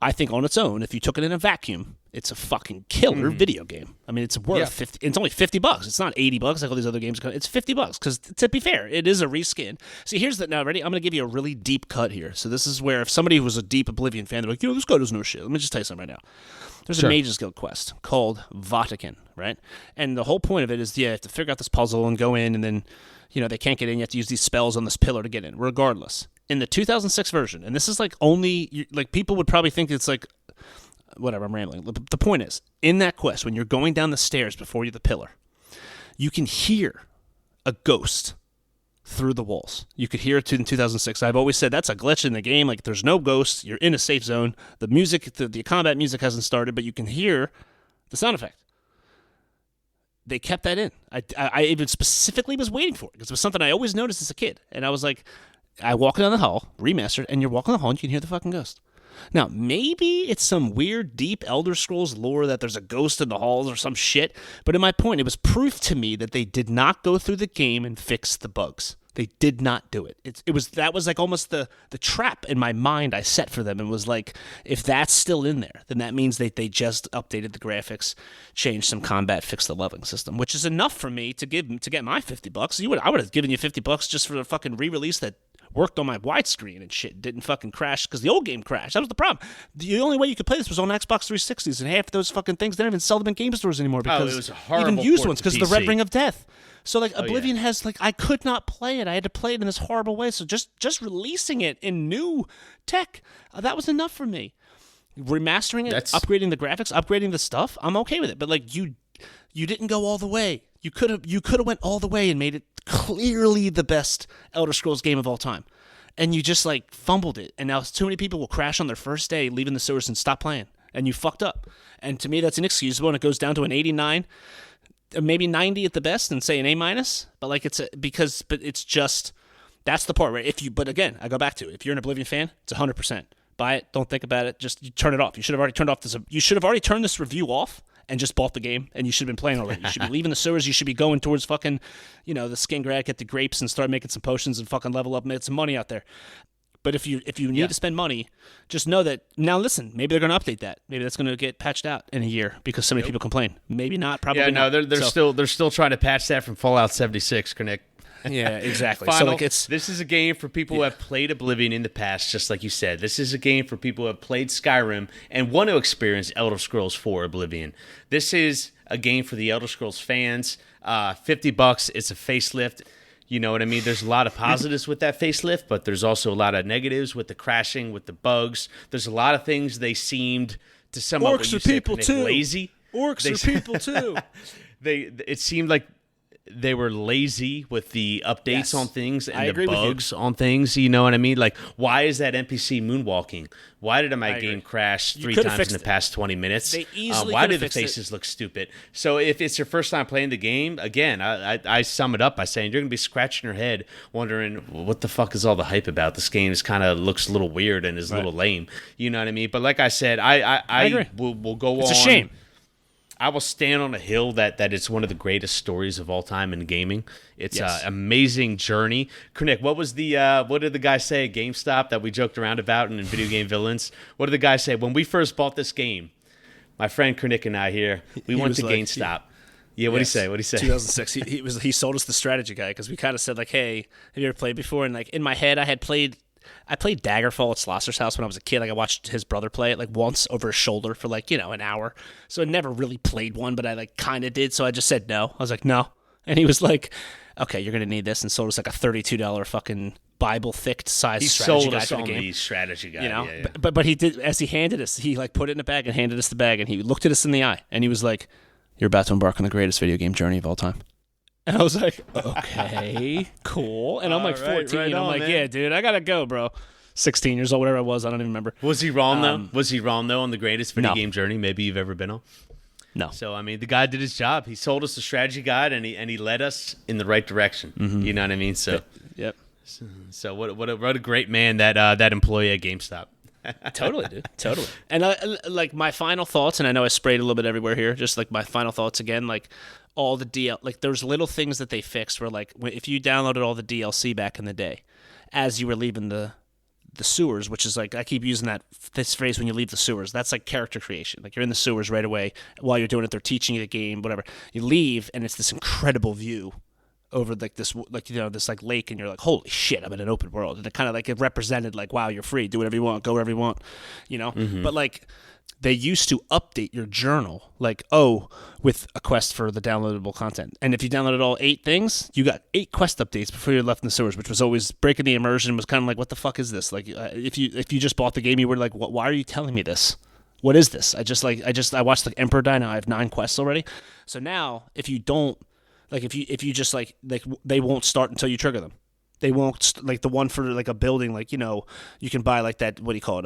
I think on its own, if you took it in a vacuum, it's a fucking killer video game. I mean, it's worth 50. It's only $50. It's not $80 like all these other games. It's $50 because, to be fair, it is a reskin. See, here's the now. Ready? I'm going to give you a really deep cut here. So this is where if somebody who was a deep Oblivion fan, they're like, this guy doesn't know shit. Let me just tell you something right now. There's a Mages Guild quest called Vatican, right? And the whole point of it is, you have to figure out this puzzle and go in, and then, they can't get in. You have to use these spells on this pillar to get in. Regardless. In the 2006 version, and this is like only, like people would probably think it's like, whatever, I'm rambling. The point is, in that quest, when you're going down the stairs before you the pillar, you can hear a ghost through the walls. You could hear it in 2006. I've always said that's a glitch in the game. Like there's no ghosts. You're in a safe zone. The music, the combat music hasn't started, but you can hear the sound effect. They kept that in. I even specifically was waiting for it because it was something I always noticed as a kid, and I was like, I walk down the hall, remastered, and you're walking the hall and you can hear the fucking ghost. Now, maybe it's some weird, deep Elder Scrolls lore that there's a ghost in the halls or some shit, but in my point, it was proof to me that they did not go through the game and fix the bugs. They did not do it. That was like almost the trap in my mind I set for them, and was like, if that's still in there, then that means they just updated the graphics, changed some combat, fixed the leveling system, which is enough for me to get my $50. I would have given you $50 just for the fucking re-release that worked on my widescreen and shit, didn't fucking crash because the old game crashed. That was the problem. The only way you could play this was on Xbox 360s, and half of those fucking things didn't even sell them in game stores anymore because it was a horrible even used port ones to because of the Red PC. Ring of Death. So like Oblivion has like I could not play it. I had to play it in this horrible way. So just releasing it in new tech, that was enough for me. Remastering it, upgrading the graphics, upgrading the stuff, I'm okay with it. But like you didn't go all the way. You could have went all the way and made it clearly the best Elder Scrolls game of all time. And you just like fumbled it. And now too many people will crash on their first day, leaving the sewers and stop playing. And you fucked up. And to me, that's inexcusable. And it goes down to an 89, maybe 90 at the best, and say an A-. But like but it's just, that's the part where but again, I go back to, if you're an Oblivion fan, it's 100%. Buy it. Don't think about it. Just turn it off. You should have already turned this review off and just bought the game, and you should have been playing already. You should be leaving the sewers. You should be going towards fucking, the Skingrad, get the grapes, and start making some potions and fucking level up and make some money out there. But if you need to spend money, just know that, now listen, maybe they're going to update that. Maybe that's going to get patched out in a year because so many people complain. Maybe not, probably not. Yeah, no, they're still trying to patch that from Fallout 76, Kernick. Yeah, exactly. Final, so like this is a game for people who have played Oblivion in the past, just like you said. This is a game for people who have played Skyrim and want to experience Elder Scrolls 4 Oblivion. This is a game for the Elder Scrolls fans. $50, it's a facelift. You know what I mean? There's a lot of positives with that facelift, but there's also a lot of negatives with the crashing, with the bugs. There's a lot of things they seemed to sum up what you said, Kernick, lazy. Orcs are people too. It seemed like they were lazy with the updates on things and the bugs on things. You know what I mean? Like, why is that NPC moonwalking? Why did my game crash 3 times in the past 20 minutes? They easily why did the faces look stupid? So if it's your first time playing the game, again, I sum it up by saying you're going to be scratching your head wondering, what the fuck is all the hype about? This game kind of looks a little weird and is a little lame. You know what I mean? But like I said, I agree. Will go on. It's a shame. I will stand on a hill that it's one of the greatest stories of all time in gaming. It's an amazing journey. Kernick, what did the guy say at GameStop that we joked around about in Video Game Villains? What did the guy say? When we first bought this game, my friend Kernick and I here, we went to GameStop. What'd he say? 2006. He sold us the strategy guide because we kind of said like, hey, have you ever played before? And like in my head, I played Daggerfall at Slosser's house when I was a kid. Like I watched his brother play it like once over his shoulder for like, an hour. So I never really played one, but I like kind of did. So I just said no. I was like, no. And he was like, okay, you're going to need this. And sold us like a $32 fucking Bible thick size strategy guide for the game. He sold us on the strategy guide, But he did, as he handed us, he like put it in a bag and handed us the bag, and he looked at us in the eye and he was like, you're about to embark on the greatest video game journey of all time. And I was like, okay, cool. And I'm like 14. I'm like, man. Yeah, dude, I got to go, bro. 16 years old, whatever I was. I don't even remember. Was he wrong though? Was he wrong though on the greatest video No. game journey maybe you've ever been on? No. So I mean, the guy did his job. He sold us a strategy guide, and he led us in the right direction. You know what I mean? So Yep. so what a great man that employee at GameStop. Totally, dude. Totally. And like my final thoughts, and I know I sprayed a little bit everywhere here. Just like my final thoughts again, like all the like there's little things that they fixed where like if you downloaded all the DLC back in the day, as you were leaving the sewers, which is like I keep using this phrase when you leave the sewers. That's like character creation. Like you're in the sewers right away while you're doing it. They're teaching you the game, whatever. You leave, and it's this incredible view over like this, like this like lake, and you're like, holy shit, I'm in an open world. And it kind of like it represented like, wow, you're free, do whatever you want, go wherever you want, But like they used to update your journal, like with a quest for the downloadable content. And if you downloaded all 8 things, you got 8 quest updates before you left in the sewers, which was always breaking the immersion. Was kind of like, what the fuck is this? Like if you just bought the game, you were like, why are you telling me this? What is this? I watched the Emperor die. Now I have 9 quests already. So now if you don't. Like if you just like they won't start until you trigger them. They won't like the one for like a building, like you can buy like that, what do you call it,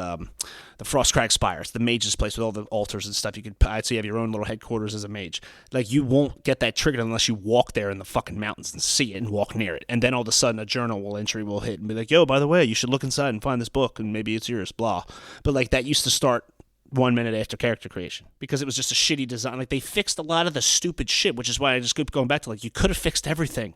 the Frostcrag Spires, the mage's place with all the altars and stuff. You can buy, so you have your own little headquarters as a mage. Like you won't get that triggered unless you walk there in the fucking mountains and see it and walk near it. And then all of a sudden a journal entry will hit and be like, yo, by the way, you should look inside and find this book and maybe it's yours, blah. But like that used to start 1 minute after character creation because it was just a shitty design. Like they fixed a lot of the stupid shit, which is why I just keep going back to like you could have fixed everything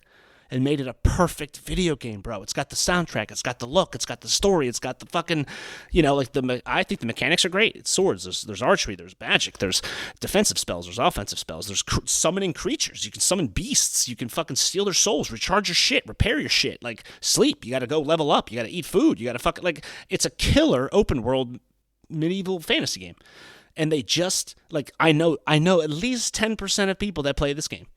and made it a perfect video game, bro. It's got the soundtrack, it's got the look, it's got the story, it's got the fucking, I think the mechanics are great. It's swords, there's archery, there's magic, there's defensive spells, there's offensive spells, there's summoning creatures. You can summon beasts, you can fucking steal their souls, recharge your shit, repair your shit, like sleep. You got to go level up, you got to eat food, you got to fucking like it's a killer open world medieval fantasy game. And they just like I know at least 10% of people that play this game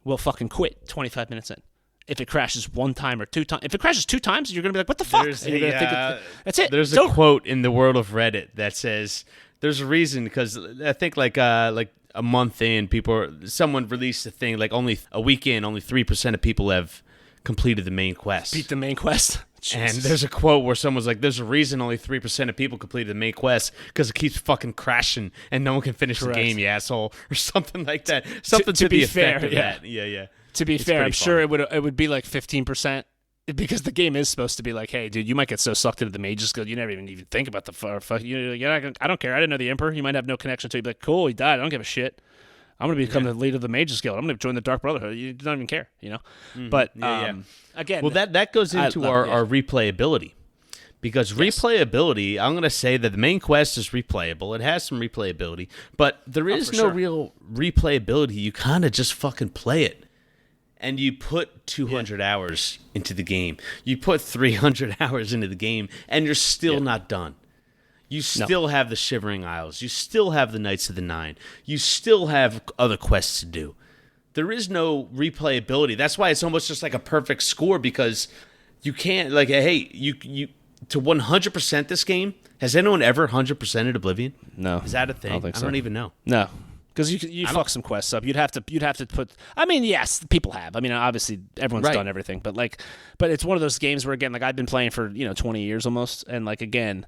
will fucking quit 25 minutes in. If it crashes 1 time or 2 times, if it crashes 2 times, you're gonna be like, "What the fuck?" And you're gonna think that's it. There's a quote in the world of Reddit that says, "There's a reason," because I think like a month in, someone released a thing like only a week in, only 3% of people have completed the main quest. Beat the main quest. Jesus. And there's a quote where someone's like, there's a reason only 3% of people completed the main quest because it keeps fucking crashing and no one can finish the game, you asshole, or something like that. Something to the effect of that. Yeah. To be fair, I'm sure it would be like 15% because the game is supposed to be like, hey, dude, you might get so sucked into the mages skill you never even think about the fuck. I don't care. I didn't know the Emperor. You might have no connection to it. You'd be like, cool, he died. I don't give a shit. I'm going to become the leader of the Mages Guild. I'm going to join the Dark Brotherhood. You don't even care, But again, well, that goes into our replayability, because replayability. I'm going to say that the main quest is replayable. It has some replayability, but there is no real replayability. You kind of just fucking play it, and you put 200 hours into the game. You put 300 hours into the game, and you're still not done. You still have the Shivering Isles. You still have the Knights of the Nine. You still have other quests to do. There is no replayability. That's why it's almost just like a perfect score, because you can't, like, hey, you to 100% this game. Has anyone ever 100%ed Oblivion? No. Is that a thing? I don't even know. No. Because you fuck some quests up. You'd have to put. I mean, yes, people have. I mean, obviously everyone's done everything, but it's one of those games where, again, like I've been playing for 20 years almost, and like again.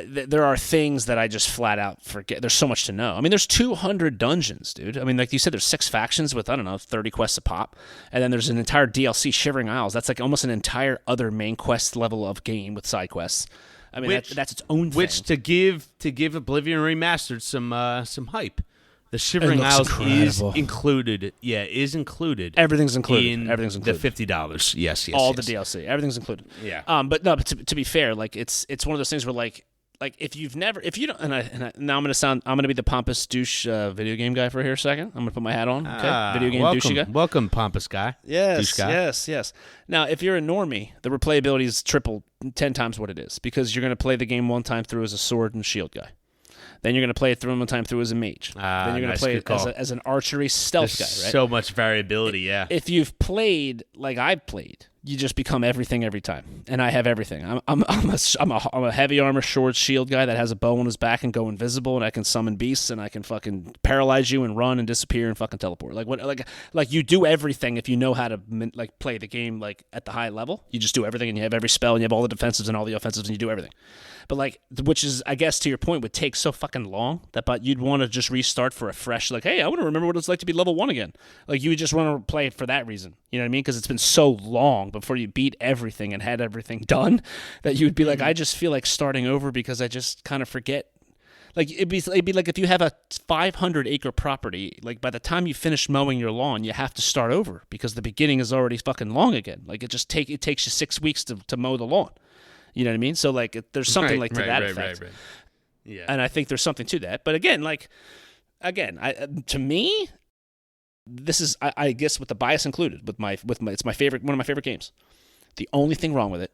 There are things that I just flat out forget. There's so much to know. I mean, there's 200 dungeons, dude. I mean, like you said, there's 6 factions with, 30 quests a pop. And then there's an entire DLC, Shivering Isles. That's like almost an entire other main quest level of game with side quests. I mean, that's its own thing. Which, to give Oblivion Remastered some hype, the Shivering Isles is included. Yeah, is included. Everything's included. Everything's included. The $50. Yes. All the DLC. Everything's included. Yeah. But to be fair, like it's one of those things where like if you don't, now I'm gonna be the pompous douche video game guy for here a second. I'm gonna put my hat on. Okay, video game douche guy. Welcome, pompous guy. Yes, yes. Now, if you're a normie, the replayability is 10 times what it is, because you're gonna play the game one time through as a sword and shield guy. Then you're going to play it through one time through as a mage. Then you're going to play it as an archery stealth guy, right? So much variability, yeah. If you've played like I've played, you just become everything every time. And I have everything. I'm a heavy armor sword shield guy that has a bow on his back and go invisible, and I can summon beasts, and I can fucking paralyze you and run and disappear and fucking teleport. Like you do everything if you know how to like play the game like at the high level. You just do everything, and you have every spell, and you have all the defensives and all the offensives, and you do everything. But like, which is, I guess, to your point, would take so fucking long but you'd want to just restart for a fresh, like, hey, I want to remember what it's like to be level 1 again. Like, you would just want to play it for that reason. You know what I mean? Because it's been so long before you beat everything and had everything done that you would be like, I just feel like starting over because I just kind of forget. Like, it'd be like if you have a 500-acre property, like, by the time you finish mowing your lawn, you have to start over because the beginning is already fucking long again. Like, it takes you 6 weeks to mow the lawn. You know what I mean? So, like, there's something to that effect. Right. Yeah. And I think there's something to that. But again, to me, this is, I guess, with the bias included, it's my favorite, one of my favorite games. The only thing wrong with it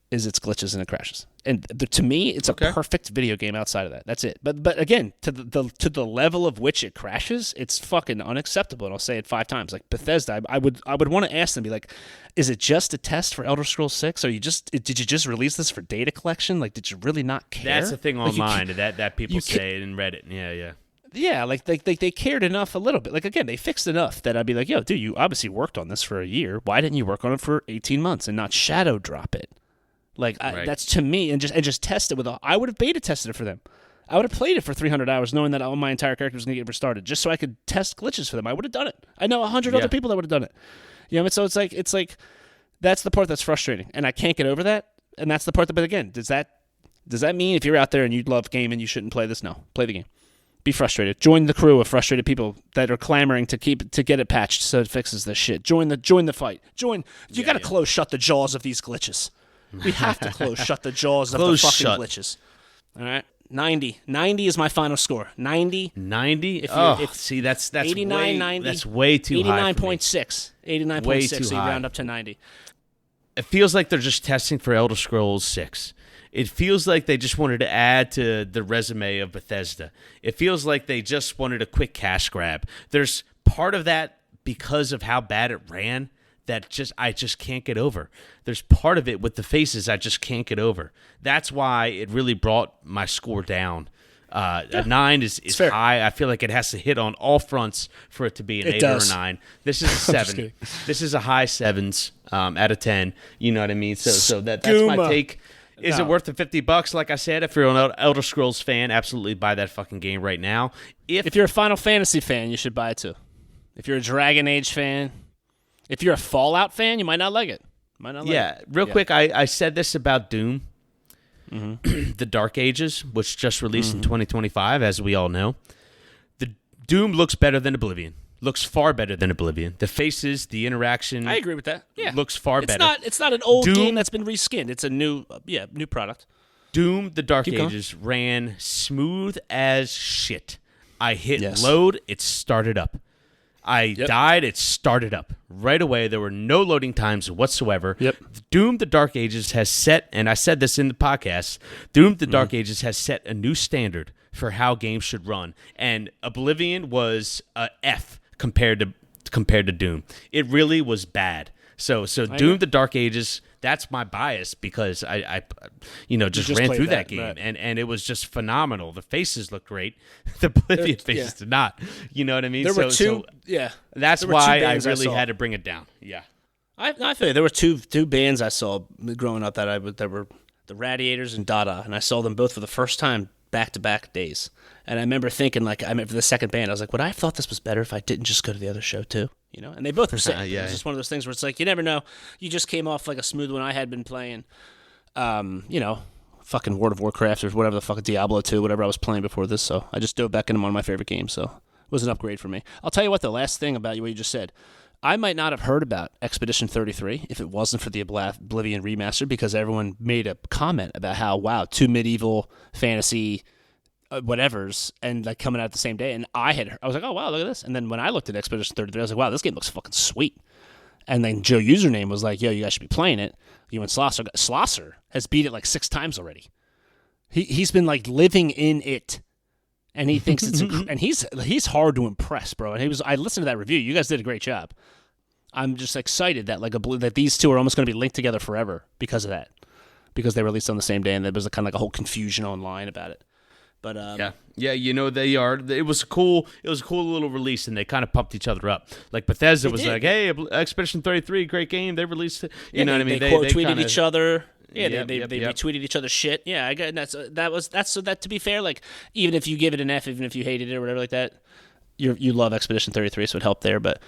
is its glitches and it crashes. And to me, it's a perfect video game outside of that. That's it. But again, to the level of which it crashes, it's fucking unacceptable. And I'll say it 5 times. Like Bethesda, I would want to ask them, be like, is it just a test for Elder Scrolls 6? Or did you just release this for data collection? Like, did you really not care? That's the thing online that people say in Reddit. Yeah. Yeah, like they cared enough a little bit. Like, again, they fixed enough that I'd be like, yo, dude, you obviously worked on this for a year. Why didn't you work on it for 18 months and not shadow drop it? Like, that's to me, and just test it with I would have beta tested it for them. I would have played it for 300 hours knowing that all my entire character was going to get restarted just so I could test glitches for them. I would have done it. I know 100 other people that would have done it. You know what I mean? So it's like that's the part that's frustrating, and I can't get over that. And that's the part that, but again, does that mean if you're out there and you love gaming, you shouldn't play this? No. Play the game. Be frustrated. Join the crew of frustrated people that are clamoring to get it patched so it fixes this shit. Join the fight. You got to shut the jaws of these glitches. We have to shut the jaws of the fucking glitches. All right, 90. 90 is my final score. 90. 90. See, that's 89, way, 90. That's way too high. 89.6. 89.6. So you round up to 90. It feels like they're just testing for Elder Scrolls 6. It feels like they just wanted to add to the resume of Bethesda. It feels like they just wanted a quick cash grab. There's part of that because of how bad it ran that I just can't get over. There's part of it with the faces I just can't get over. That's why it really brought my score down. A 9 is high. I feel like it has to hit on all fronts for it to be an 8 or a 9. This is a 7. This is a high 7s out of 10. You know what I mean? So that's my take. Is it worth the $50? Like I said, if you're an Elder Scrolls fan, absolutely buy that fucking game right now. If you're a Final Fantasy fan, you should buy it too. If you're a Dragon Age fan, if you're a Fallout fan, you might not like it. Real quick, I said this about Doom, the Dark Ages, which just released in 2025, as we all know. The Doom looks better than Oblivion. Looks far better than Oblivion. The faces, the interaction. I agree with that. Yeah, looks far better. It's not an old game that's been reskinned. It's a new product. Doom, the Dark Ages ran smooth as shit. I hit load, it started up. I died, it started up. Right away, there were no loading times whatsoever. Yep. Doom, the Dark Ages has set, and I said this in the podcast, Doom, the Dark Ages has set a new standard for how games should run. And Oblivion was a F compared to Doom. It really was bad. So Doom, the Dark Ages, that's my bias because I just ran through that game right. and it was just phenomenal. The faces looked great. The Oblivion faces did not. You know what I mean? There were two. That's why I really had to bring it down. Yeah. I feel there were two bands I saw growing up that were the Radiators and Dada, and I saw them both for the first time back-to-back days. And I remember thinking, for the second band, I was like, would I have thought this was better if I didn't just go to the other show too? You know, and they both were sick. It was just one of those things where it's like, you never know. You just came off like a smooth one. I had been playing, fucking World of Warcraft or whatever the fuck, Diablo 2, whatever I was playing before this. So I just dove back into one of my favorite games. So it was an upgrade for me. I'll tell you what, the last thing about what you just said, I might not have heard about Expedition 33 if it wasn't for the Oblivion Remastered, because everyone made a comment about how, wow, 2 medieval fantasy whatevers and like coming out the same day, and I was like, oh wow, look at this. And then when I looked at Expedition 33, I was like, wow, this game looks fucking sweet. And then Joe Username was like, yo, you guys should be playing it. You and Slosser has beat it like 6 times already. He's been like living in it, and he thinks it's and he's hard to impress, bro. And I listened to that review. You guys did a great job. I'm just excited that that these two are almost going to be linked together forever because of that, because they released on the same day, and there was kind of like a whole confusion online about it. But yeah, you know they are. It was a cool little release, and they kind of pumped each other up. Like Bethesda was like, "Hey, Expedition 33, great game." They released it. You know what I mean? They quote tweeted each other. Yeah, they yep. retweeted each other's shit. Yeah, I got that's so that to be fair, like even if you give it an F, even if you hated it or whatever like that, you love Expedition 33, so it helped there. But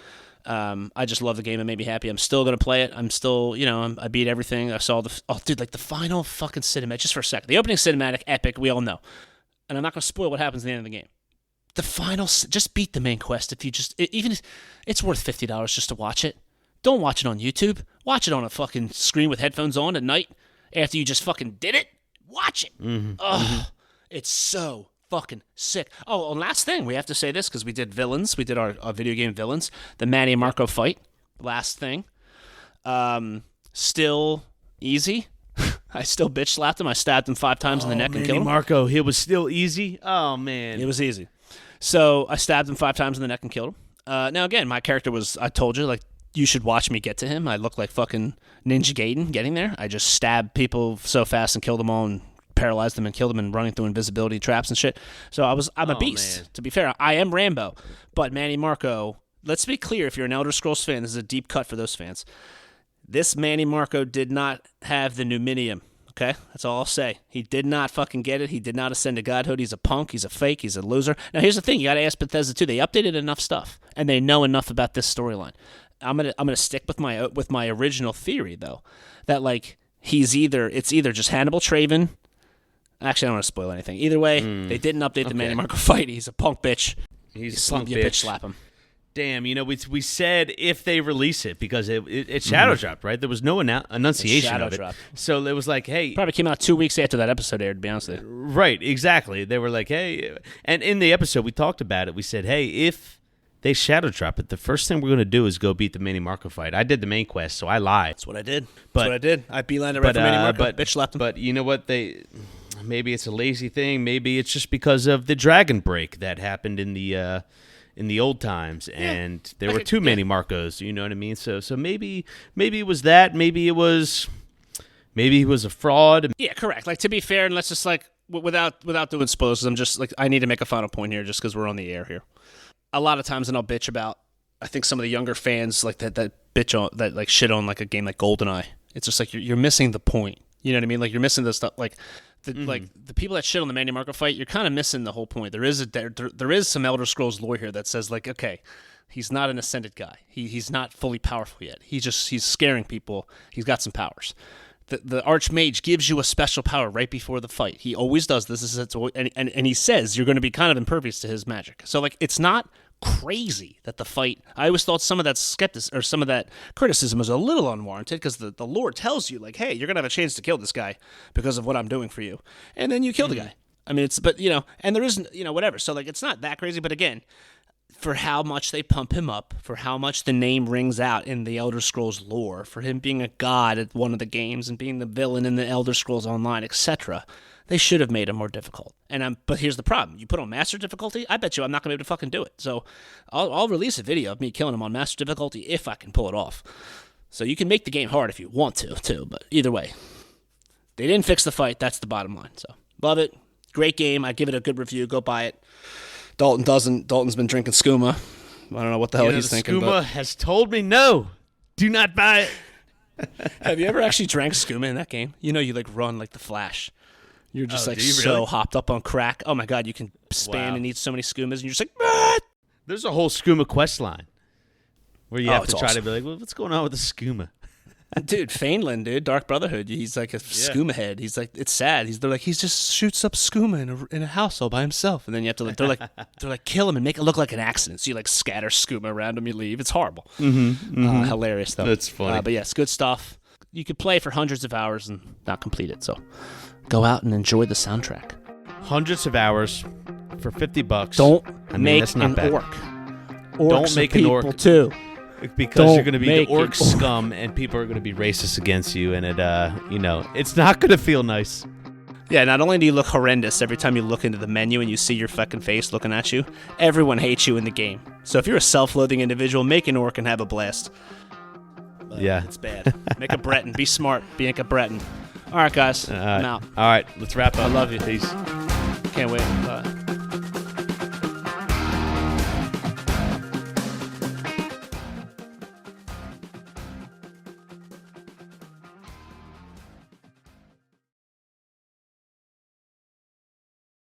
I just love the game. It made me happy. I'm still gonna play it. I'm still, I beat everything. I saw the the final fucking cinematic. Just for a second, the opening cinematic, epic. We all know. And I'm not going to spoil what happens at the end of the game. The final, just beat the main quest. If you it's worth $50 just to watch it. Don't watch it on YouTube. Watch it on a fucking screen with headphones on at night after you just fucking did it. Watch it. It's so fucking sick. Oh, and last thing, we have to say this because we did villains. We did our video game villains. The Manny and Marco fight. Last thing. Still easy. I still bitch slapped him. I stabbed him 5 times in the neck and killed him. Marco, it was still easy. Oh man, it was easy. So I stabbed him 5 times in the neck and killed him. Now again, my character was. I told you, like, you should watch me get to him. I look like fucking Ninja Gaiden getting there. I just stabbed people so fast and killed them all and paralyzed them and killed them and running through invisibility traps and shit. So I'm a beast. Man. To be fair, I am Rambo, but Manny Marco. Let's be clear. If you're an Elder Scrolls fan, this is a deep cut for those fans. This Manny Marco did not have the Numinium, okay? That's all I'll say. He did not fucking get it. He did not ascend to godhood. He's a punk. He's a fake. He's a loser. Now, here's the thing. You got to ask Bethesda, too. They updated enough stuff, and they know enough about this storyline. I'm gonna stick with my original theory, though, that, like, it's either just Hannibal Traven. Actually, I don't want to spoil anything. Either way, they didn't update the Manny Marco fight. He's a punk bitch. He's a punk bitch. You bitch slap him. Damn, we said if they release it because it shadow dropped, right? There was no enunciation of it. Dropped. So it was like, hey. Probably came out 2 weeks after that episode aired, to be honest with you. Right, exactly. They were like, hey. And in the episode, we talked about it. We said, hey, if they shadow drop it, the first thing we're going to do is go beat the Manny Marco fight. I did the main quest, so I lied. That's what I did. I beelined it right for Manny Marco. Bitch slapped him. But you know what? Maybe it's a lazy thing. Maybe it's just because of the dragon break that happened in the old times, and there were too many Marcos. You know what I mean? So maybe it was that. Maybe he was a fraud. Yeah, correct. Like, to be fair, and let's just, like, without doing spoilers, I'm just like, I need to make a final point here, just because we're on the air here. A lot of times, and I'll bitch about, I think some of the younger fans like that bitch on that, like, shit on like a game like GoldenEye. It's just like you're missing the point. You know what I mean? Like, you're missing the stuff like. Like the people that shit on the Manny Marco fight, you're kind of missing the whole point. There is some Elder Scrolls lore here that says, like, okay, he's not an ascended guy. He's not fully powerful yet. He's scaring people. He's got some powers. The Archmage gives you a special power right before the fight. He always does this. And he says you're going to be kind of impervious to his magic. So, like, it's not crazy that the fight. I always thought some of that skepticism or some of that criticism was a little unwarranted because the lore tells you, like, hey, you're gonna have a chance to kill this guy because of what I'm doing for you, and then you kill the guy. I mean, and there isn't, whatever. So, like, it's not that crazy, but again, for how much they pump him up, for how much the name rings out in the Elder Scrolls lore, for him being a god at one of the games and being the villain in the Elder Scrolls Online, etc. They should have made it more difficult. But here's the problem. You put on Master difficulty, I bet you I'm not going to be able to fucking do it. So I'll release a video of me killing him on Master difficulty if I can pull it off. So you can make the game hard if you want to, too. But either way, they didn't fix the fight. That's the bottom line. So love it. Great game. I give it a good review. Go buy it. Dalton doesn't. Dalton's been drinking skooma. I don't know what the hell he's thinking. Skooma has told me no. Do not buy it. Have you ever actually drank skooma in that game? You like run like the Flash. You're just so hopped up on crack. Oh my god, you can span and eat so many skoomas, and you're just like, what? There's a whole skooma quest line where you have to try to be like, well, what's going on with the skooma? Dude, Fainland, dude, Dark Brotherhood. He's like a skooma head. He's like, it's sad. They're like, he just shoots up skooma in a house all by himself, and then you have to they're like kill him and make it look like an accident. So you like scatter skooma around him, you leave. It's horrible. Hilarious though. That's funny. But yes, good stuff. You could play for hundreds of hours and not complete it. So go out and enjoy the soundtrack. Hundreds of hours for $50. Don't make that's not an bad. orc. Orcs Don't make an orc too. Because you're going to be the orc scum, and people are going to be racist against you, and it's not going to feel nice. Yeah, not only do you look horrendous every time you look into the menu and you see your fucking face looking at you, everyone hates you in the game. So if you're a self-loathing individual, make an orc and have a blast. Yeah. It's bad. Make a Breton. Be smart. Be a Breton. All right, guys. I'm out. All right. Let's wrap up. I love you. Peace. Can't wait. Bye.